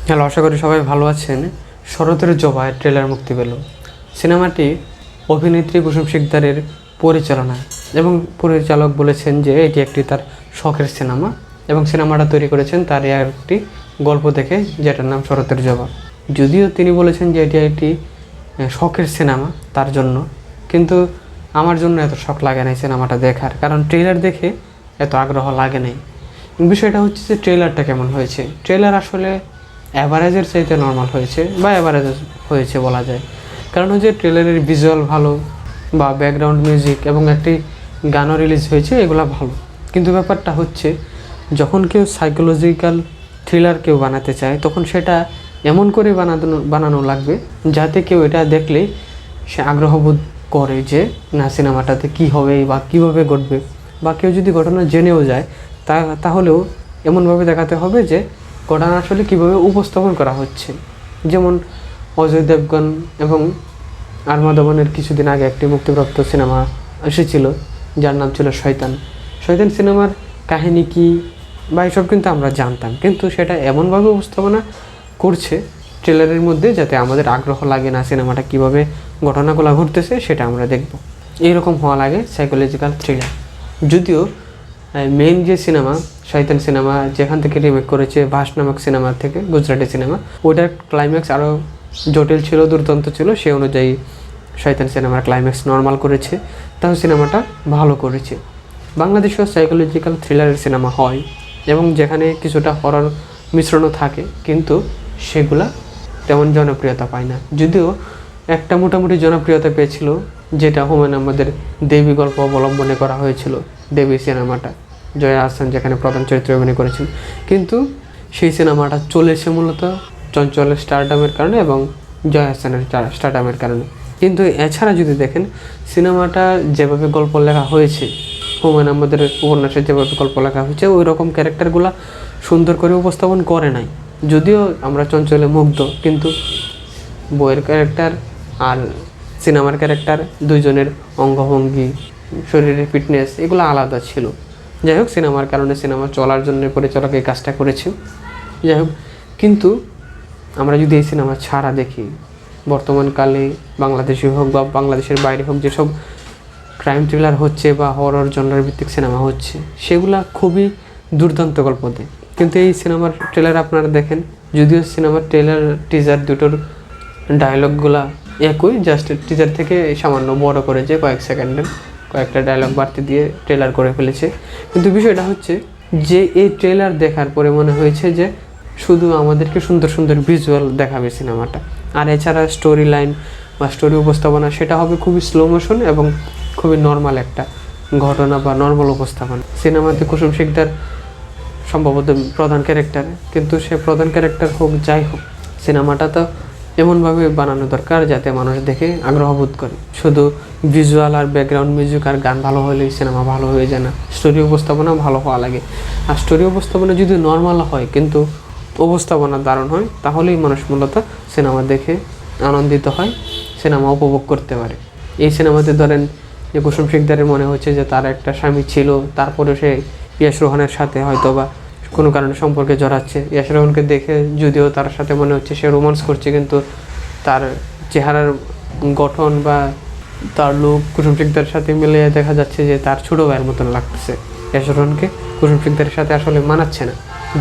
Hello, আশা করি সবাই ভালো আছেন। শরতের জবায় ট্রেলার মুক্তি পেল। সিনেমাটি অভিনেত্রী কুসুম শিকদারের পরিচালনায় এবং পরিচালক বলেছেন যে এটি একটি তার শখের সিনেমা এবং সিনেমাটা তৈরি করেছেন তার একটি গল্প দেখে, যেটার নাম শরতের জবা। যদিও তিনি বলেছেন যে এটি একটি শখের সিনেমা তার জন্য, কিন্তু আমার জন্য এত শখ লাগে নাই সিনেমাটা দেখার, কারণ ট্রেলার দেখে এত আগ্রহ লাগে নাই। বিষয়টা হচ্ছে যে ট্রেলারটা কেমন হয়েছে। ট্রেলার আসলে অ্যাভারেজের চাইতে নর্মাল হয়েছে বা অ্যাভারেজ হয়েছে বলা যায়। কারণ হচ্ছে ট্রেলারের ভিজুয়াল ভালো বা ব্যাকগ্রাউন্ড মিউজিক এবং একটি গানও রিলিজ হয়েছে, এগুলো ভালো। কিন্তু ব্যাপারটা হচ্ছে যখন কেউ সাইকোলজিক্যাল থ্রিলার কেউ বানাতে চায়, তখন সেটা এমন করে বানানো লাগবে যাতে কেউ এটা দেখলেই সে আগ্রহবোধ করে যে না, সিনেমাটাতে কী হবে বা কীভাবে ঘটবে, বা কেউ যদি ঘটনা জেনেও যায় তাহলেও এমনভাবে দেখাতে হবে যে ঘটনা আসলে কীভাবে উপস্থাপন করা হচ্ছে। যেমন অজয় দেবগন এবং আরমাদবনের কিছুদিন আগে একটি মুক্তিপ্রাপ্ত সিনেমা এসেছিল যার নাম ছিল শয়তান। শয়তান সিনেমার কাহিনী কী বা এসব কিন্তু আমরা জানতাম, কিন্তু সেটা এমনভাবে উপস্থাপনা করছে ট্রেলারের মধ্যে যাতে আমাদের আগ্রহ লাগে না সিনেমাটা কীভাবে ঘটনাগুলো ঘটতেছে সেটা আমরা দেখব। এইরকম হওয়া লাগে সাইকোলজিক্যাল থ্রিলার। যদিও মেইন যে সিনেমা শয়তান সিনেমা, যেখান থেকে রিমেক করেছে ভাস নামক সিনেমা থেকে, গুজরাটি সিনেমা, ওটার ক্লাইম্যাক্স আরও জটিল ছিল, দুর্দান্ত ছিল। সেই অনুযায়ী শয়তান সিনেমার ক্লাইম্যাক্স নর্মাল করেছে, তাও সিনেমাটা ভালো করেছে। বাংলাদেশেও সাইকোলজিক্যাল থ্রিলারের সিনেমা হয় এবং যেখানে কিছুটা হরর মিশ্রণও থাকে, কিন্তু সেগুলা তেমন জনপ্রিয়তা পায় না। যদিও একটা মোটামুটি জনপ্রিয়তা পেয়েছিল, যেটা হুমায়ুন আহমেদের দেবী গল্প অবলম্বনে করা হয়েছিল, দেবী সিনেমাটা, জয়া আহসান যেখানে প্রধান চরিত্রে অভিনয় করেছেন। কিন্তু সেই সিনেমাটা চলেছে মূলত চঞ্চলের স্টারডামের কারণে এবং জয়া আহসানের স্টারডামের কারণে। কিন্তু এছাড়া যদি দেখেন, সিনেমাটা যেভাবে গল্প লেখা হয়েছে, হুমায়ুন আহমেদের উপন্যাসে যেভাবে গল্প লেখা হয়েছে, ওই রকম ক্যারেক্টারগুলো সুন্দর করে উপস্থাপন করে নাই। যদিও আমরা চঞ্চলে মুগ্ধ, কিন্তু বইয়ের ক্যারেক্টার আর সিনেমার ক্যারেক্টার দুইজনের অঙ্গভঙ্গি, শরীরের ফিটনেস এগুলো আলাদা ছিল। যাই হোক, সিনেমার কারণে সিনেমা চলার জন্য পরিচালক এই কাজটা করেছে। যাই হোক, কিন্তু আমরা যদি এই সিনেমা ছাড়া দেখি, বর্তমানকালে বাংলাদেশি হোক বা বাংলাদেশের বাইরে হোক, যেসব ক্রাইম থ্রিলার হচ্ছে বা হরর জনরার ভিত্তিক সিনেমা হচ্ছে, সেগুলা খুবই দুর্দান্ত গল্প দেয়। কিন্তু এই সিনেমার ট্রেলার আপনারা দেখেন, যদিও সিনেমার ট্রেলার টিজার দুটোর ডায়লগগুলা একই, জাস্ট টিজার থেকে সামান্য বড় করেছে কয়েক সেকেন্ডের, কয়েকটা ডায়লগ বাড়তি দিয়ে ট্রেলার করে ফেলেছে। কিন্তু বিষয়টা হচ্ছে যে এই ট্রেলার দেখার পরে মনে হয়েছে যে শুধু আমাদেরকে সুন্দর সুন্দর ভিজুয়াল দেখাবে সিনেমাটা, আর এছাড়া স্টোরি লাইন বা স্টোরি উপস্থাপনা সেটা হবে খুবই স্লো মোশন এবং খুবই নর্মাল একটা ঘটনা বা নর্মাল উপস্থাপনা। সিনেমাতে কুসুম শিকদার সম্ভবত প্রধান ক্যারেক্টার, কিন্তু সে প্রধান ক্যারেক্টার হোক যাই হোক, সিনেমাটা তো এমনভাবে বানানো দরকার যাতে মানুষ দেখে আগ্রহ বোধ করে। শুধু ভিজুয়াল আর ব্যাকগ্রাউন্ড মিউজিক আর গান ভালো হলেই সিনেমা ভালো হয়ে যায় না, স্টোরি উপস্থাপনা ভালো হওয়া লাগে। আর স্টোরি উপস্থাপনা যদি নর্মাল হয় কিন্তু উপস্থাপনা দারুণ হয়, তাহলেই মানুষ মূলত সিনেমা দেখে আনন্দিত হয়, সিনেমা উপভোগ করতে পারে। এই সিনেমাতে ধরেন যে কুসুম শিকদারের মনে হচ্ছে যে তার একটা স্বামী ছিল, তারপরে সে ইয়াশ রোহানের সাথে হয়তো বা কোনো কারণে সম্পর্কে জড়াচ্ছে। ইয়াশ রোহানকে দেখে যদিও তার সাথে মনে হচ্ছে সে রোমান্স করছে, কিন্তু তার চেহারার গঠন বা তার লুক কুসুম শিকদারের সাথে মিলে দেখা যাচ্ছে যে তার ছোটো ভাইয়ের মতন লাগতেছে। ইয়াশ রোহানকে কুসুম শিকদারের সাথে আসলে মানাচ্ছে না,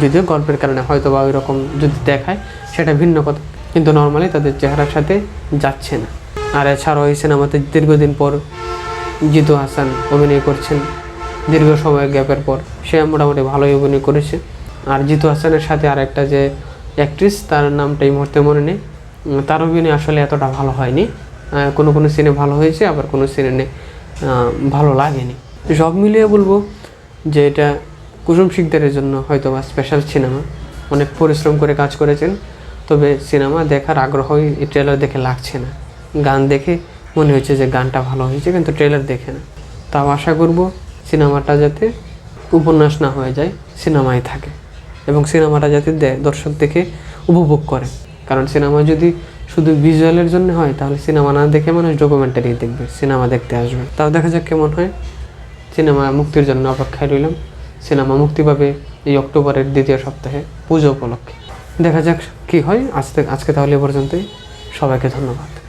যদিও গল্পের কারণে হয়তো বা ওই রকম যদি দেখায় সেটা ভিন্ন কথা, কিন্তু নর্মালি তাদের চেহারার সাথে যাচ্ছে না। আর এছাড়াও এই সিনেমাতে দীর্ঘদিন পর জিতু হাসান অভিনয় করছেন, দীর্ঘ সময় গ্যাপের পর সে মোটামুটি ভালোই অভিনয় করেছে। আর জিতু হাসানের সাথে আর একটা যে অ্যাক্ট্রেস, তার নামটা এই মুহূর্তে মনে নেই, তার অভিনয় আসলে এতটা ভালো হয়নি। কোনো কোনো সিনে ভালো হয়েছে, আবার কোনো সিনে ভালো লাগেনি। সব মিলিয়ে বলবো যে এটা কুসুম শিকদারের জন্য হয়তো বা স্পেশাল সিনেমা, অনেক পরিশ্রম করে কাজ করেছেন। তবে সিনেমা দেখার আগ্রহই এই ট্রেলার দেখে লাগছে না। গান দেখে মনে হচ্ছে যে গানটা ভালো হয়েছে, কিন্তু ট্রেলার দেখে না। তাও আশা করব সিনেমাটা যাতে উপন্যাস না হয়ে যায়, সিনেমায় থাকে, এবং সিনেমাটা যাতে দর্শক দেখে উপভোগ করে। কারণ সিনেমা যদি শুধু ভিজুয়ালের জন্য হয়, তাহলে সিনেমা না দেখে মানুষ ডকুমেন্টারি দেখবে, সিনেমা দেখতে আসবে। তাও দেখা যাক কেমন হয়। সিনেমা মুক্তির জন্য অপেক্ষায় রইলাম। সিনেমা মুক্তি পাবে এই অক্টোবরের দ্বিতীয় সপ্তাহে, পুজো উপলক্ষে। দেখা যাক কী হয়। আজকে তাহলে এ পর্যন্তই। সবাইকে ধন্যবাদ।